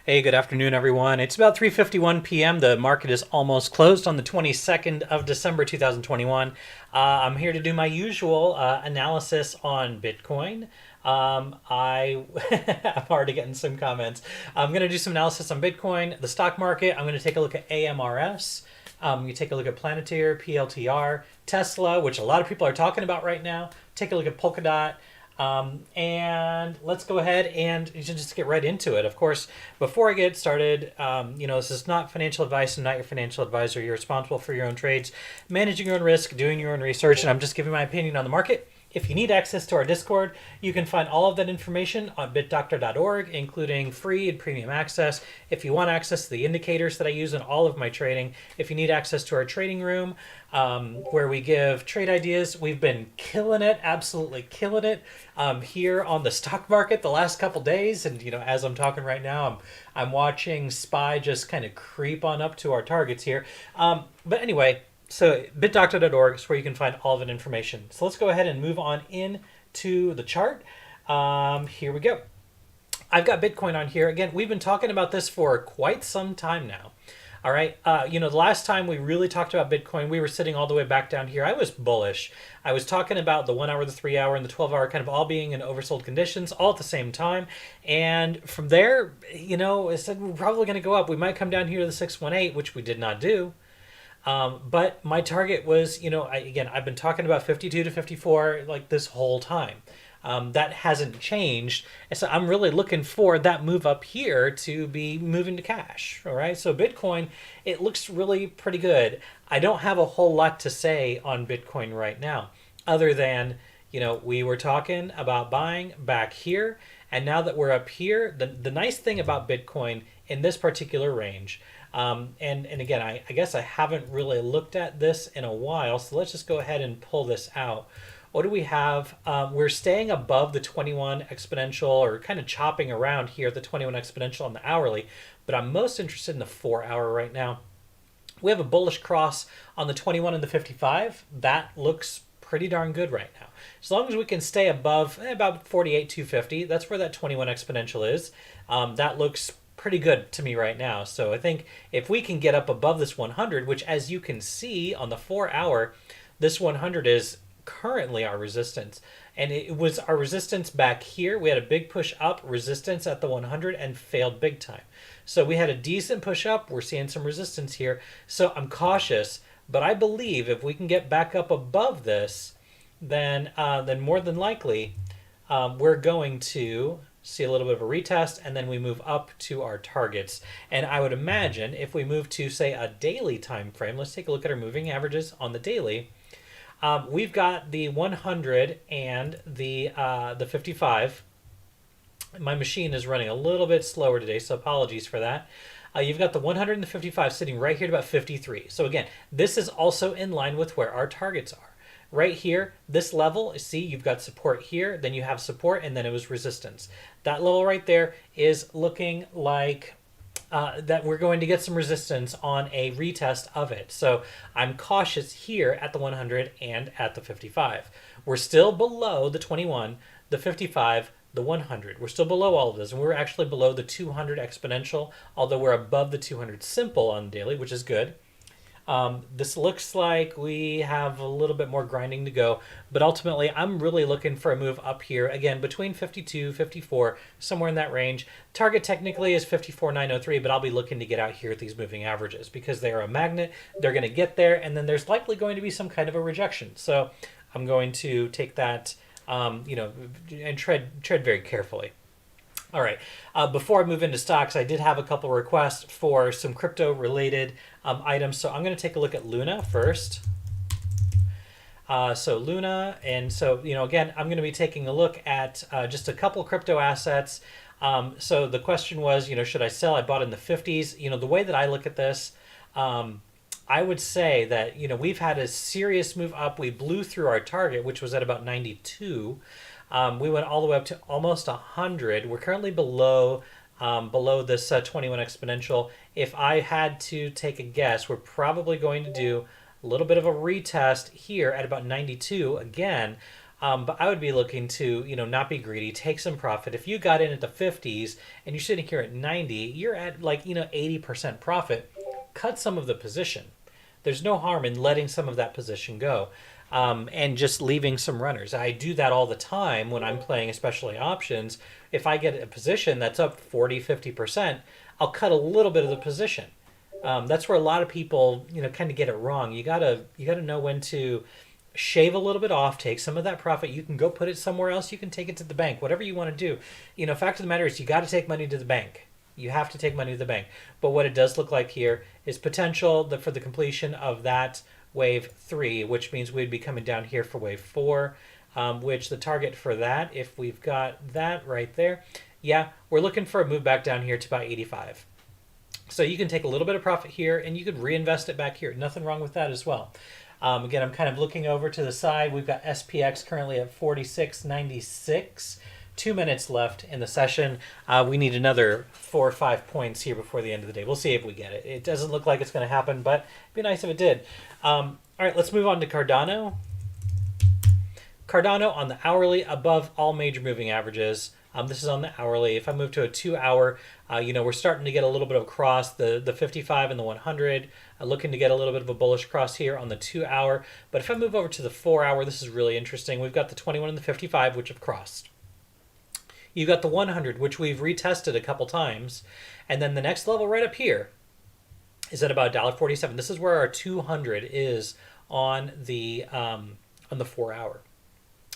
Hey, good afternoon, everyone. It's about 3:51 p.m. The market is almost closed on the 22nd of December 2021. I'm here to do my usual analysis on Bitcoin. I'm already getting some comments. I'm going to do some analysis on Bitcoin, the stock market. I'm going to take a look at AMRS. You take a look at Planetary, PLTR, Tesla, which a lot of people are talking about right now. Take a look at Polkadot. And let's go ahead and just get right into it. Of course, before I get started, this is not financial advice and not your financial advisor. You're responsible for your own trades, managing your own risk, doing your own research, and I'm just giving my opinion on the market. If you need access to our Discord, you can find all of that information on bitdoctor.org, including free and premium access. If you want access to the indicators that I use in all of my trading, if you need access to our trading room, where we give trade ideas, we've been killing it, absolutely killing it here on the stock market the last couple days. And as I'm talking right now, I'm watching SPY just kind of creep on up to our targets here. But anyway. So bitdoctor.org is where you can find all of that information. So let's go ahead and move on into the chart. Here we go. I've got Bitcoin on here. Again, we've been talking about this for quite some time now. All right. The last time we really talked about Bitcoin, we were sitting all the way back down here. I was bullish. I was talking about the 1 hour, the 3 hour, and the 12 hour kind of all being in oversold conditions all at the same time. And from there, I said we're probably going to go up. We might come down here to the 618, which we did not do. But my target was, I've been talking about 52 to 54 like this whole time. That hasn't changed. And so I'm really looking for that move up here to be moving to cash. All right. So Bitcoin, it looks really pretty good. I don't have a whole lot to say on Bitcoin right now, other than, we were talking about buying back here. And now that we're up here, the nice thing about Bitcoin in this particular range, and again, I guess I haven't really looked at this in a while, so let's just go ahead and pull this out. What do we have? We're staying above the 21 exponential, or kind of chopping around here at the 21 exponential on the hourly, but I'm most interested in the 4 hour right now. We have a bullish cross on the 21 and the 55. That looks pretty darn good right now. As long as we can stay above about 48,250, that's where that 21 exponential is. That looks pretty good to me right now. So I think if we can get up above this 100, which as you can see on the 4 hour, this 100 is currently our resistance. And it was our resistance back here. We had a big push up resistance at the 100 and failed big time. So we had a decent push up. We're seeing some resistance here. So I'm cautious, but I believe if we can get back up above this, then more than likely we're going to see a little bit of a retest, and then we move up to our targets. And I would imagine if we move to, say, a daily time frame, let's take a look at our moving averages on the daily. We've got the 100 and the 55. My machine is running a little bit slower today, so apologies for that. You've got the 100 and the 55 sitting right here at about 53. So again, this is also in line with where our targets are. Right here, this level, see, you've got support here, then you have support, and then it was resistance. That level right there is looking like that we're going to get some resistance on a retest of it. So I'm cautious here at the 100 and at the 55. We're still below the 21, the 55, the 100. We're still below all of this, and we're actually below the 200 exponential, although we're above the 200 simple on daily, which is good. This looks like we have a little bit more grinding to go, but ultimately I'm really looking for a move up here, again, between 52, 54, somewhere in that range. Target technically is 54,903, but I'll be looking to get out here at these moving averages because they are a magnet. They're going to get there, and then there's likely going to be some kind of a rejection. So I'm going to take that, and tread very carefully. All right. Before I move into stocks, I did have a couple requests for some crypto-related items. So I'm going to take a look at Luna first. So Luna, and so, again, I'm going to be taking a look at just a couple crypto assets. So the question was, should I sell? I bought in the 50s. The way that I look at this, I would say that, we've had a serious move up. We blew through our target, which was at about 92. We went all the way up to almost 100. We're currently below this 21 exponential. If I had to take a guess, we're probably going to do a little bit of a retest here at about 92 again. But I would be looking to, not be greedy, take some profit. If you got in at the 50s and you're sitting here at 90, you're at like, 80% profit. Cut some of the position. There's no harm in letting some of that position go, and just leaving some runners. I do that all the time when I'm playing, especially options. If I get a position that's up 40, 50%, I'll cut a little bit of the position. That's where a lot of people, kind of get it wrong. You gotta know when to shave a little bit off, take some of that profit. You can go put it somewhere else. You can take it to the bank, whatever you want to do. Fact of the matter is you got to take money to the bank. You have to take money to the bank. But what it does look like here is potential for the completion of that wave 3, which means we'd be coming down here for wave 4, which the target for that, if we've got that right there, yeah, we're looking for a move back down here to about 85. So you can take a little bit of profit here and you could reinvest it back here. Nothing wrong with that as well. Again, I'm kind of looking over to the side. We've got SPX currently at 46.96. 2 minutes left in the session. We need another 4 or 5 points here before the end of the day. We'll see if we get it. It doesn't look like it's going to happen, but it'd be nice if it did. All right, let's move on to Cardano. Cardano on the hourly above all major moving averages. This is on the hourly. If I move to a 2 hour, we're starting to get a little bit of a cross, the 55 and the 100, looking to get a little bit of a bullish cross here on the 2 hour. But if I move over to the 4 hour, this is really interesting. We've got the 21 and the 55, which have crossed. You've got the 100, which we've retested a couple times. And then the next level right up here is at about $1.47. This is where our 200 is on the 4 hour.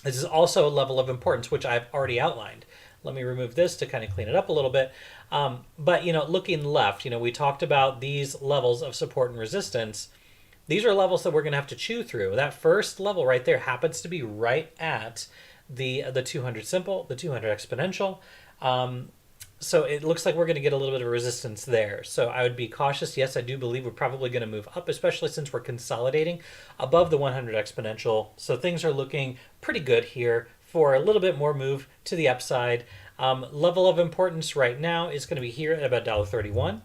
This is also a level of importance, which I've already outlined. Let me remove this to kind of clean it up a little bit. But, looking left, we talked about these levels of support and resistance. These are levels that we're going to have to chew through. That first level right there happens to be right at the 200 simple, the 200 exponential. So it looks like we're going to get a little bit of resistance there. So I would be cautious. Yes, I do believe we're probably going to move up, especially since we're consolidating above the 100 exponential. So things are looking pretty good here for a little bit more move to the upside. Level of importance right now is going to be here at about $1.31.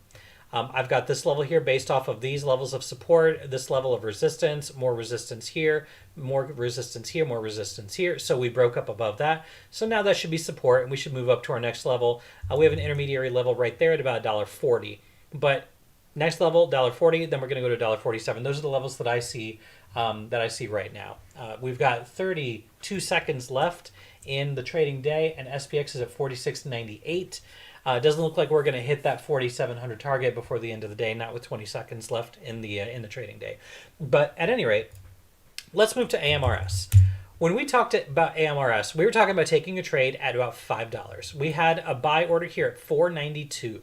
I've got this level here based off of these levels of support, this level of resistance, more resistance here, more resistance here, more resistance here. So we broke up above that. So now that should be support, and we should move up to our next level. We have an intermediary level right there at about $1.40. But next level, $1.40, then we're going to go to $1.47. Those are the levels that I see right now. We've got 32 seconds left in the trading day, and SPX is at 46.98. It doesn't look like we're going to hit that 4,700 target before the end of the day, not with 20 seconds left in the trading day. But at any rate, let's move to AMRS. When we talked about AMRS, we were talking about taking a trade at about $5. We had a buy order here at $4.92,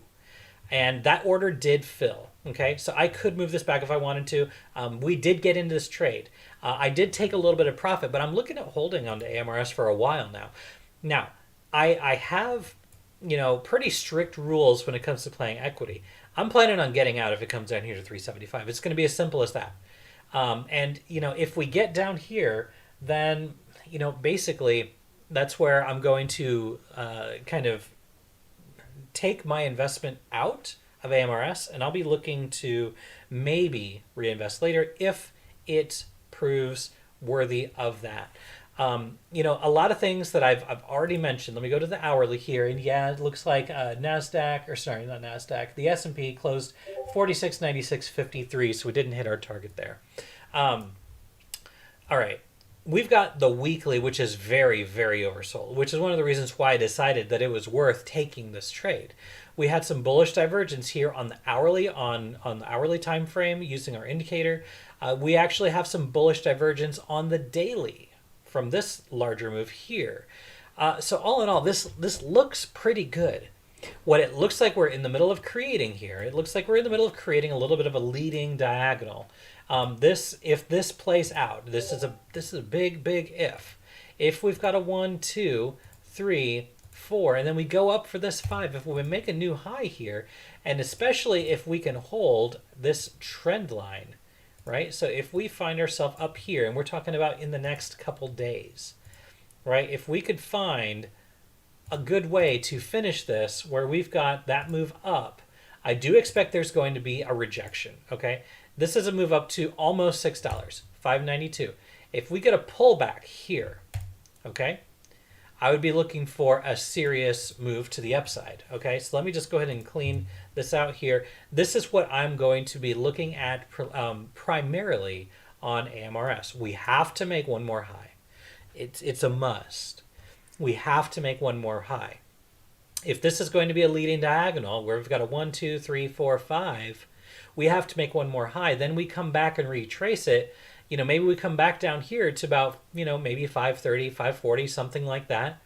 and that order did fill. Okay, so I could move this back if I wanted to. We did get into this trade. I did take a little bit of profit, but I'm looking at holding onto AMRS for a while now. Now, I have pretty strict rules when it comes to playing equity. I'm planning on getting out if it comes down here to 375. It's going to be as simple as that. And if we get down here, then basically that's where I'm going to kind of take my investment out of AMRS, and I'll be looking to maybe reinvest later if it proves worthy of that. A lot of things that I've already mentioned. Let me go to the hourly here, and yeah, it looks like the S&P closed 46.96.53, so we didn't hit our target there. All right, we've got the weekly, which is very, very oversold, which is one of the reasons why I decided that it was worth taking this trade. We had some bullish divergence here on the hourly, on the hourly time frame using our indicator. We actually have some bullish divergence on the daily from this larger move here. So all in all, this looks pretty good. What it looks like we're in the middle of creating here, it looks like we're in the middle of creating a little bit of a leading diagonal. If this plays out, this is a big if. If we've got a 1, 2, 3, 4, and then we go up for this 5, if we make a new high here, and especially if we can hold this trend line, right? So if we find ourselves up here, and we're talking about in the next couple days, right? If we could find a good way to finish this where we've got that move up, I do expect there's going to be a rejection, okay? This is a move up to almost $6, $5.92. If we get a pullback here, okay, I would be looking for a serious move to the upside. Okay, so let me just go ahead and clean this out here. This is what I'm going to be looking at primarily on AMRS. We have to make one more high. It's a must. We have to make one more high. If this is going to be a leading diagonal where we've got a 1, 2, 3, 4, 5, we have to make one more high. Then we come back and retrace it. Maybe we come back down here to about, maybe 530, 540, something like that.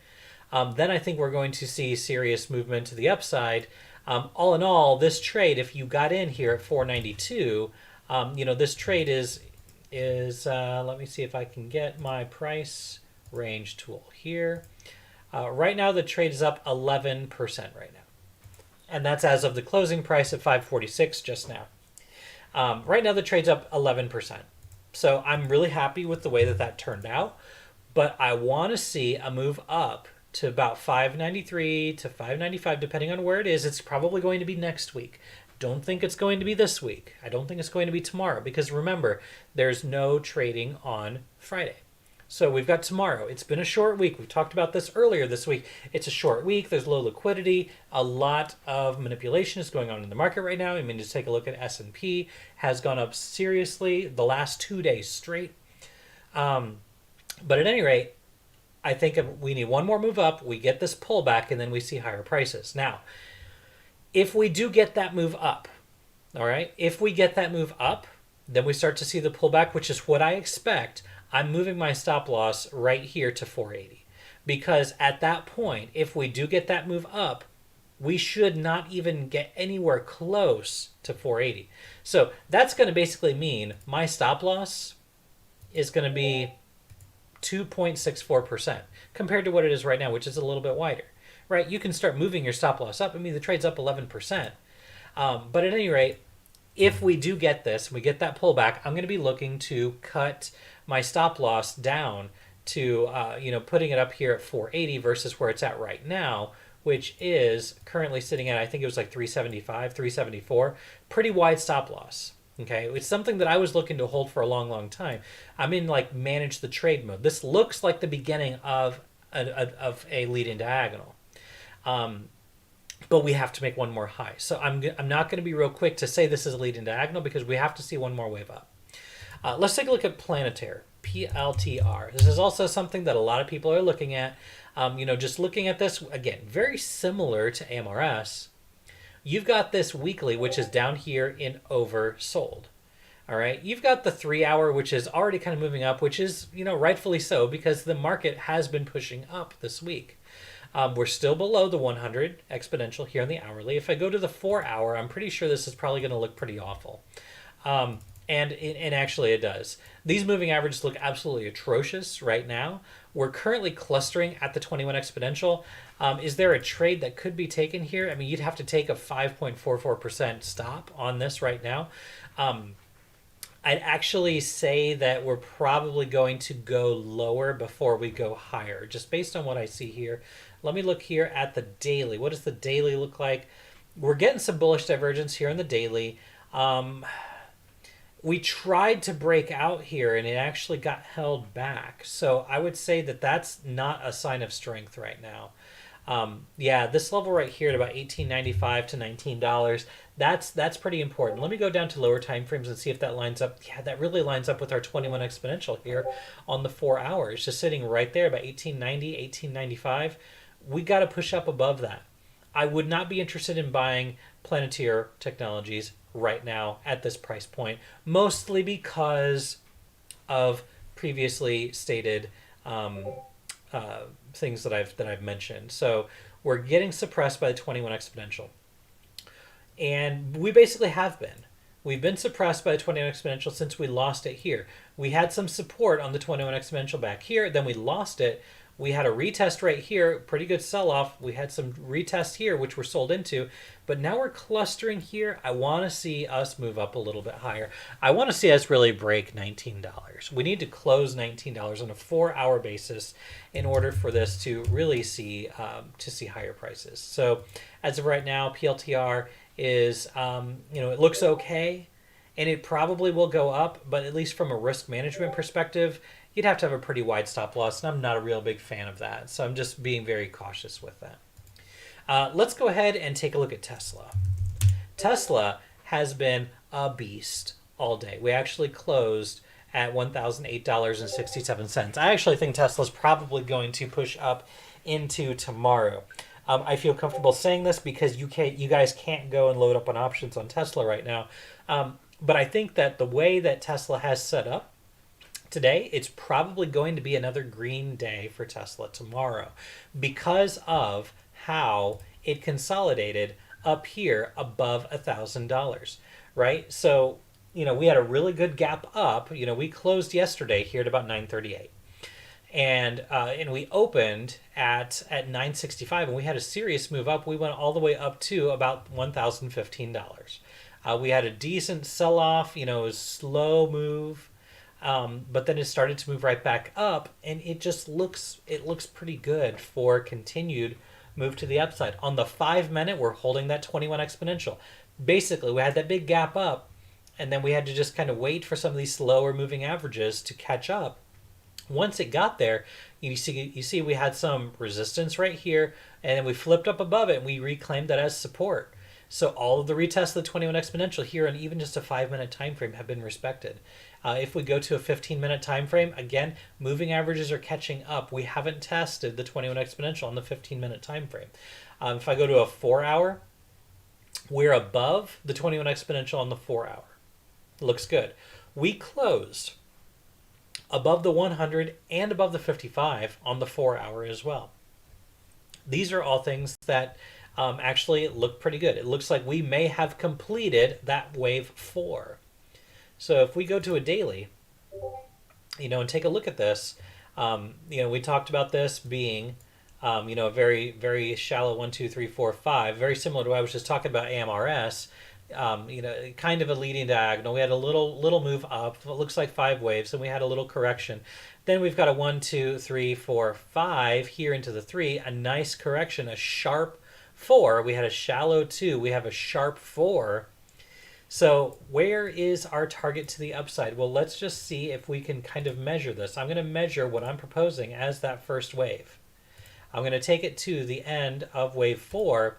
Then I think we're going to see serious movement to the upside. All in all, this trade, if you got in here at 492, this trade is let me see if I can get my price range tool here. Right now, the trade is up 11% right now. And that's as of the closing price at 546 just now. Right now, the trade's up 11%. So I'm really happy with the way that turned out. But I want to see a move up to about 593 to 595, depending on where it is. It's probably going to be next week. Don't think it's going to be this week. I don't think it's going to be tomorrow. Because remember, there's no trading on Friday. So we've got tomorrow. It's been a short week. We talked about this earlier this week. It's a short week. There's low liquidity. A lot of manipulation is going on in the market right now. I mean, just take a look at S&P. Has gone up seriously the last 2 days straight. But at any rate, I think we need one more move up. We get this pullback, and then we see higher prices. Now, if we do get that move up, all right, if we get that move up, then we start to see the pullback, which is what I expect. I'm moving my stop loss right here to 480 because at that point, if we do get that move up, we should not even get anywhere close to 480. So that's going to basically mean my stop loss is going to be 2.64% compared to what it is right now, which is a little bit wider, right? You can start moving your stop loss up. I mean, the trade's up 11%. But at any rate, if we do get this, we get that pullback, I'm going to be looking to cut my stop loss down to, putting it up here at 480 versus where it's at right now, which is currently sitting at, I think it was like 375, 374. Pretty wide stop loss. Okay, it's something that I was looking to hold for a long, long time. I'm in like manage the trade mode. This looks like the beginning of a leading diagonal. But we have to make one more high. So I'm not going to be real quick to say this is a leading diagonal because we have to see one more wave up. Let's take a look at Planetary, PLTR. This is also something that a lot of people are looking at. Just looking at this, again, very similar to AMRS. You've got this weekly, which is down here in oversold. All right. You've got the 3 hour, which is already kind of moving up, which is, rightfully so because the market has been pushing up this week. We're still below the 100 exponential here on the hourly. If I go to the 4 hour, I'm pretty sure this is probably going to look pretty awful. And actually it does. These moving averages look absolutely atrocious right now. We're currently clustering at the 21 exponential. Is there a trade that could be taken here? I mean, you'd have to take a 5.44% stop on this right now. I'd actually say that we're probably going to go lower before we go higher, just based on what I see here. Let me look here at the daily. What does the daily look like? We're getting some bullish divergence here in the daily. We tried to break out here and it actually got held back. So I would say that that's not a sign of strength right now. Yeah, this level right here at about $18.95 to $19, that's pretty important. Let me go down to lower time frames and see if that lines up. Yeah, that really lines up with our 21 exponential here on the 4 hours, just sitting right there about $18.90, $18.95. We got to push up above that. I would not be interested in buying Planetary Technologies right now at this price point, mostly because of previously stated things that I've mentioned. So we're getting suppressed by the 21 exponential, and we basically have been. We've been suppressed by the 21 exponential since we lost it here. We had some support on the 21 exponential back here, then we lost it. We had a retest right here, pretty good sell-off. We had some retests here, which we're sold into, but now we're clustering here. I want to see us move up a little bit higher. I want to see us really break $19. We need to close $19 on a 4 hour basis in order for this to really see higher prices. So as of right now, PLTR is, it looks okay, and it probably will go up, but at least from a risk management perspective, you'd have to have a pretty wide stop loss, and I'm not a real big fan of that. So I'm just being very cautious with that. Let's go ahead and take a look at Tesla. Tesla has been a beast all day. We actually closed at $1,008.67. I actually think Tesla's probably going to push up into tomorrow. I feel comfortable saying this because you guys can't go and load up on options on Tesla right now. But I think that the way that Tesla has set up today, it's probably going to be another green day for Tesla tomorrow because of how it consolidated up here above $1,000, right? So, we had a really good gap up. We closed yesterday here at about 938. And we opened at 965, and we had a serious move up. We went all the way up to about $1,015. We had a decent sell-off, it was slow move, but then it started to move right back up, and it looks pretty good for continued move to the upside. On the 5-minute, we're holding that 21 exponential. Basically, we had that big gap up, and then we had to just kind of wait for some of these slower moving averages to catch up. Once it got there, you see we had some resistance right here, and then we flipped up above it, and we reclaimed that as support. So all of the retests of the 21 exponential here and even just a 5-minute time frame have been respected. If we go to a 15-minute time frame, again, moving averages are catching up. We haven't tested the 21 exponential on the 15-minute time frame. If I go to a 4-hour, we're above the 21 exponential on the 4-hour. Looks good. We closed above the 100 and above the 55 on the 4-hour as well. These are all things that actually look pretty good. It looks like we may have completed that wave 4. So if we go to a daily, and take a look at this, we talked about this being, a very, very shallow 1, 2, 3, 4, 5, very similar to what I was just talking about AMRS. Kind of a leading diagonal. We had a little move up. It looks like 5 waves, and we had a little correction. Then we've got a 1, 2, 3, 4, 5 here into the 3. A nice correction, a sharp 4. We had a shallow 2. We have a sharp 4. So where is our target to the upside? Well, let's just see if we can kind of measure this. I'm going to measure what I'm proposing as that first wave. I'm going to take it to the end of wave 4.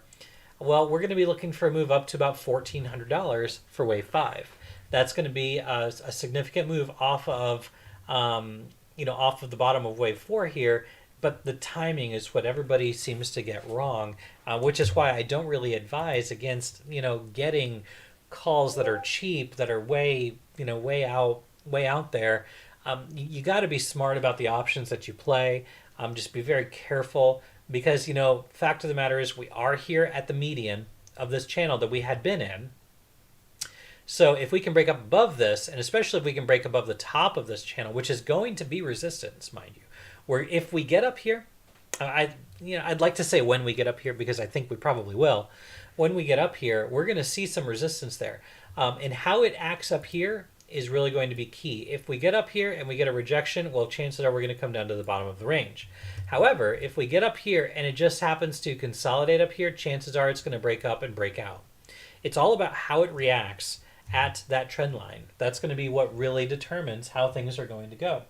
Well, we're going to be looking for a move up to about $1,400 for wave 5. That's going to be a significant move off of, off of the bottom of wave 4 here. But the timing is what everybody seems to get wrong, which is why I don't really advise against, getting calls that are cheap, that are way out there. You got to be smart about the options that you play. Just be very careful because, fact of the matter is we are here at the median of this channel that we had been in. So if we can break up above this, and especially if we can break above the top of this channel, which is going to be resistance, mind you, where if we get up here, I'd like to say when we get up here because I think we probably will. When we get up here, we're going to see some resistance there. And how it acts up here is really going to be key. If we get up here and we get a rejection, well, chances are we're going to come down to the bottom of the range. However, if we get up here and it just happens to consolidate up here, chances are it's going to break up and break out. It's all about how it reacts at that trend line. That's going to be what really determines how things are going to go.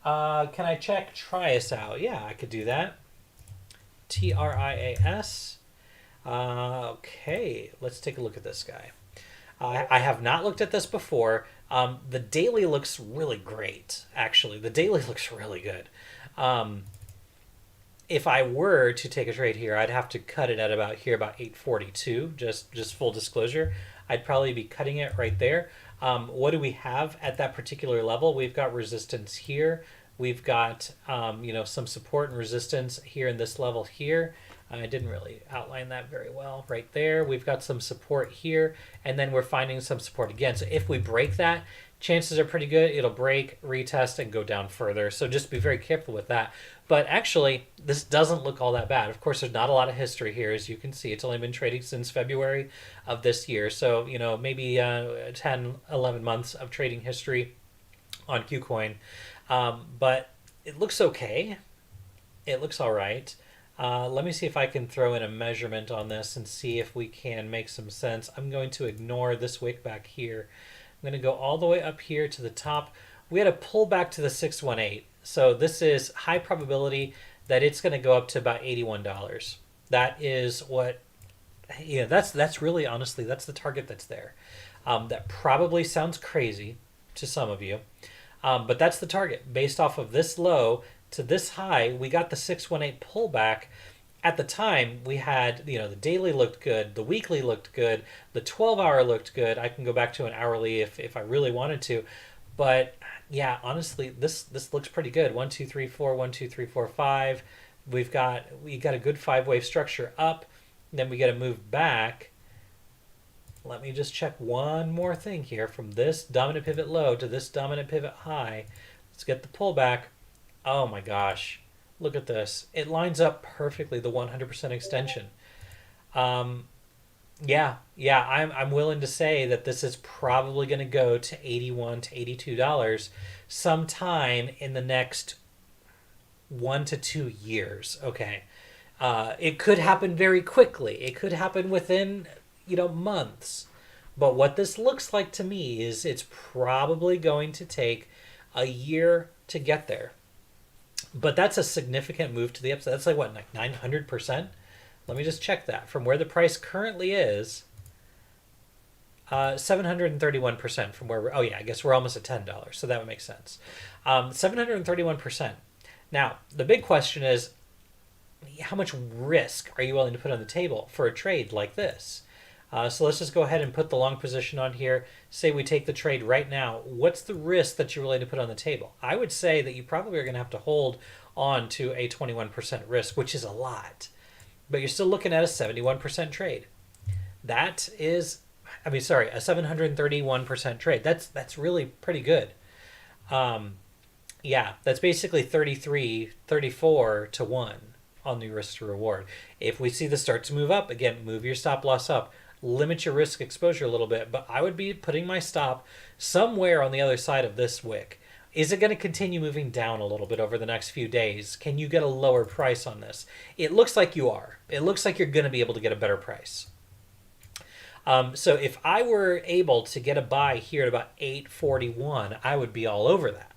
Can I check Trias out? Yeah, I could do that. TRIAS. Okay, let's take a look at this guy. I have not looked at this before. The daily looks really great, actually. The daily looks really good. If I were to take a trade here, I'd have to cut it at about 842, just full disclosure. I'd probably be cutting it right there. What do we have at that particular level? We've got resistance here. We've got some support and resistance here in this level here. I didn't really outline that very well right there. We've got some support here, and then we're finding some support again. So if we break that, chances are pretty good it'll break, retest, and go down further. So just be very careful with that. But actually, this doesn't look all that bad. Of course, there's not a lot of history here, as you can see. It's only been trading since February of this year. So, maybe 10, 11 months of trading history on KuCoin. But it looks okay. It looks all right. Let me see if I can throw in a measurement on this and see if we can make some sense. I'm going to ignore this wick back here. I'm going to go all the way up here to the top. we had a pull back to the 618. So this is high probability that it's going to go up to about $81. That is what, that's really, honestly, that's the target that's there. That probably sounds crazy to some of you, but that's the target. Based off of this low to this high, we got the 618 pullback. At the time, we had, the daily looked good, the weekly looked good, the 12-hour looked good. I can go back to an hourly if I really wanted to. But yeah, honestly, this looks pretty good. 1, 2, 3, 4, 1, 2, 3, 4, 5. We got a good 5-wave structure up. Then we got to move back. Let me just check one more thing here from this dominant pivot low to this dominant pivot high. Let's get the pullback. Oh my gosh. Look at this. It lines up perfectly, the 100% extension. I'm willing to say that this is probably going to go to $81 to $82 sometime in the next 1 to 2 years. Okay. It could happen very quickly. It could happen within, months. But what this looks like to me is it's probably going to take a year to get there. But that's a significant move to the upside. That's like 900%? Let me just check that. From where the price currently is, 731% from where I guess we're almost at $10, so that would make sense. 731%. Now, the big question is, how much risk are you willing to put on the table for a trade like this? So let's just go ahead and put the long position on here. Say we take the trade right now. What's the risk that you're willing to put on the table? I would say that you probably are going to have to hold on to a 21% risk, which is a lot. But you're still looking at a 71% trade. That is, a 731% trade. That's really pretty good. That's basically 34 to 1 on the risk to reward. If we see this start to move up, again, move your stop loss up. Limit your risk exposure a little bit, but I would be putting my stop somewhere on the other side of this wick. Is it going to continue moving down a little bit over the next few days? Can you get a lower price on this? It looks like you are. It looks like you're going to be able to get a better price. So if I were able to get a buy here at about 841, I would be all over that.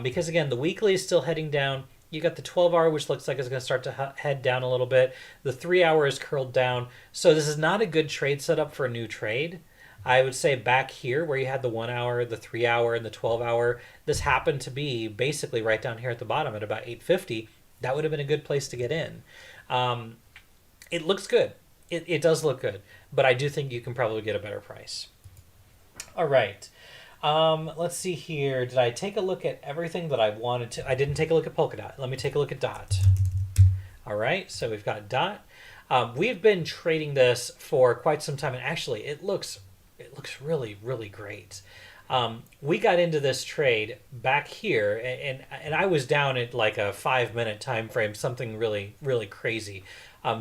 Because again, the weekly is still heading down. You got the 12-hour, which looks like it's going to start to head down a little bit. The 3-hour is curled down. So this is not a good trade setup for a new trade. I would say back here where you had the 1 hour, the 3-hour, and the 12-hour, this happened to be basically right down here at the bottom at about 850. That would have been a good place to get in. It looks good. It does look good. But I do think you can probably get a better price. All right. Let's see here. Did I take a look at everything that I wanted to? I didn't take a look at Polkadot. Let me take a look at DOT. All right, so we've got DOT. We've been trading this for quite some time, and actually it looks really, really great. We got into this trade back here, and I was down at like a 5-minute time frame, something really, really crazy.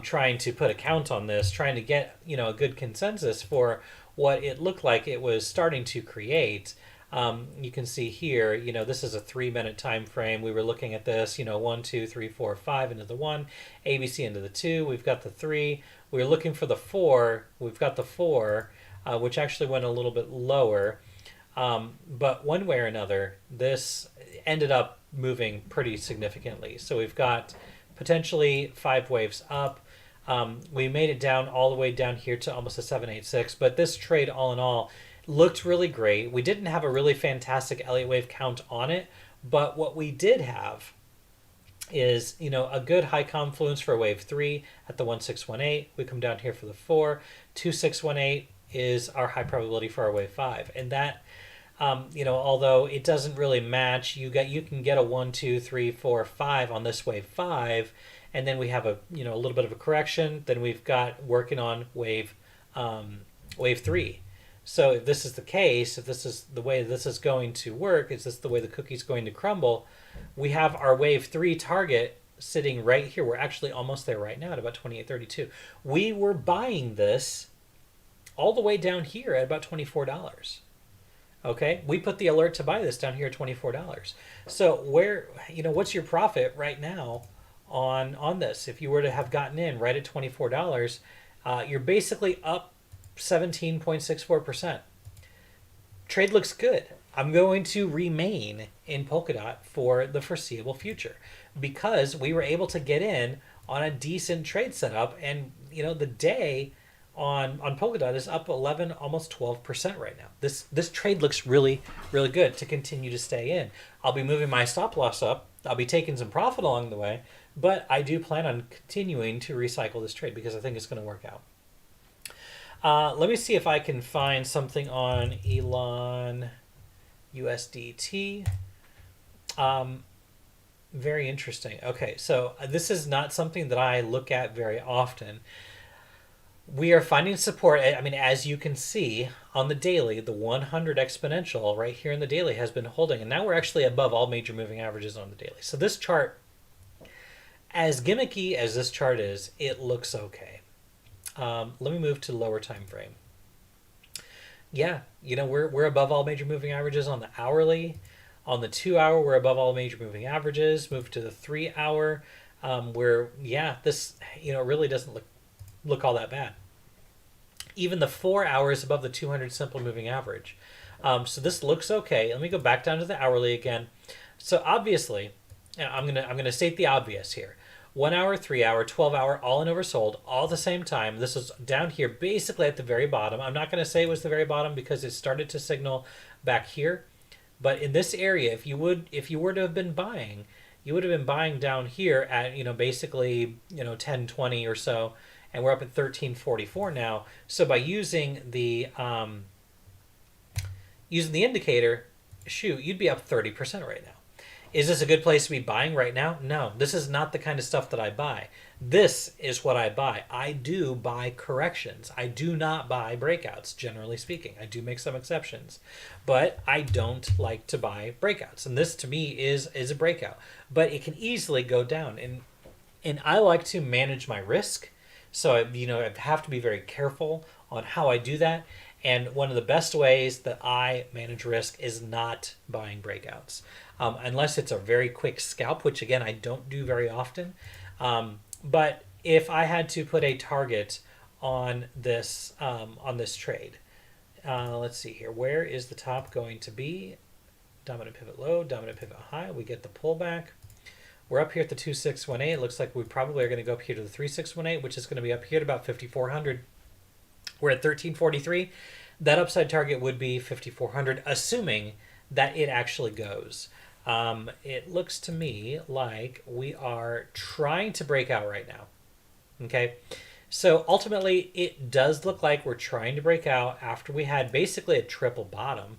Trying to put a count on this, trying to get a good consensus for what it looked like it was starting to create. You can see here, this is a 3-minute time frame. We were looking at this, 1, 2, 3, 4, 5 into the 1, ABC into the 2. We've got the 3. We were looking for the 4. We've got the 4, which actually went a little bit lower. But one way or another, this ended up moving pretty significantly. So we've got potentially 5 waves up. We made it down all the way down here to almost a 786, but this trade all in all looked really great. We didn't have a really fantastic Elliott wave count on it, but what we did have is, a good high confluence for wave 3 at the 1618. We come down here for the 4. 2618 is our high probability for our wave 5, and that although it doesn't really match, you can get a 1, 2, 3, 4, 5 on this wave 5. And then we have a little bit of a correction. Then we've got working on wave 3. So if this is the case, if this is the way this is going to work, is this the way the cookie's going to crumble? We have our wave 3 target sitting right here. We're actually almost there right now at about 28.32. We were buying this all the way down here at about $24. Okay, we put the alert to buy this down here at $24. So what's your profit right now on this? If you were to have gotten in right at $24, you're basically up 17.64%. Trade looks good. I'm going to remain in Polkadot for the foreseeable future because we were able to get in on a decent trade setup, and the day on Polkadot is up 11, almost 12% right now. This trade looks really really good to continue to stay in. I'll be moving my stop loss up. I'll be taking some profit along the way, but I do plan on continuing to recycle this trade because I think it's going to work out. Let me see if I can find something on Elon USDT. Very interesting. Okay, so this is not something that I look at very often. We are finding support. I mean, as you can see on the daily, the 100 exponential right here in the daily has been holding, and now we're actually above all major moving averages on the daily. So this chart, as gimmicky as this chart is, it looks okay. Let me move to lower time frame. Yeah, we're above all major moving averages on the hourly. On the 2 hour, we're above all major moving averages. Move to the 3 hour, where this really doesn't look all that bad. Even the 4 hours above the 200 simple moving average. So this looks okay. Let me go back down to the hourly again. So obviously, I'm gonna state the obvious here. 1 hour, 3 hour, 12 hour, all in oversold, all at the same time. This is down here, basically at the very bottom. I'm not going to say it was the very bottom because it started to signal back here. But in this area, if you were to have been buying, you would have been buying down here at basically 1020 or so, and we're up at 1344 now. So by using the indicator, shoot, you'd be up 30% right now. Is this a good place to be buying right now? No, this is not the kind of stuff that I buy. This is what I buy. I do buy corrections. I do not buy breakouts, generally speaking. I do make some exceptions. But I don't like to buy breakouts. And this, to me, is a breakout. But it can easily go down. And I like to manage my risk. So, I have to be very careful on how I do that. And one of the best ways that I manage risk is not buying breakouts. Unless it's a very quick scalp, which again, I don't do very often. But if I had to put a target on this trade, let's see here. Where is the top going to be? Dominant pivot low, dominant pivot high. We get the pullback. We're up here at the 2618. It looks like we probably are going to go up here to the 3618, which is going to be up here to about 5400. We're at 1343. That upside target would be 5400, assuming that it actually goes. It looks to me like we are trying to break out right now. Okay, so ultimately it does look like we're trying to break out after we had basically a triple bottom.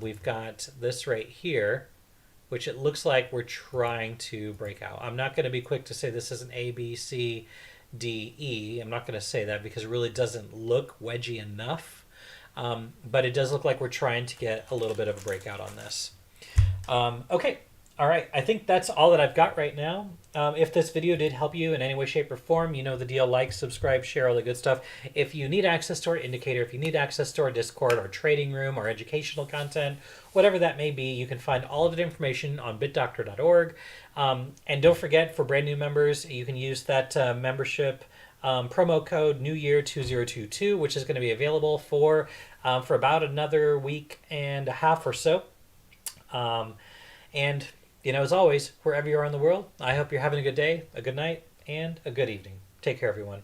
We've got this right here, which it looks like we're trying to break out. I'm not going to be quick to say this is an A, B, C, D, E. I'm not going to say that because it really doesn't look wedgy enough. But it does look like we're trying to get a little bit of a breakout on this. Okay. All right. I think that's all that I've got right now. If this video did help you in any way, shape, or form, you know the deal. Like, subscribe, share, all the good stuff. If you need access to our indicator, if you need access to our Discord, our trading room, our educational content, whatever that may be, you can find all of the information on BitDoctor.org. And don't forget, for brand new members, you can use that membership promo code New Year 2022, which is going to be available for about another week and a half or so. And as always, wherever you are in the world, I hope you're having a good day, a good night, and a good evening. Take care, everyone.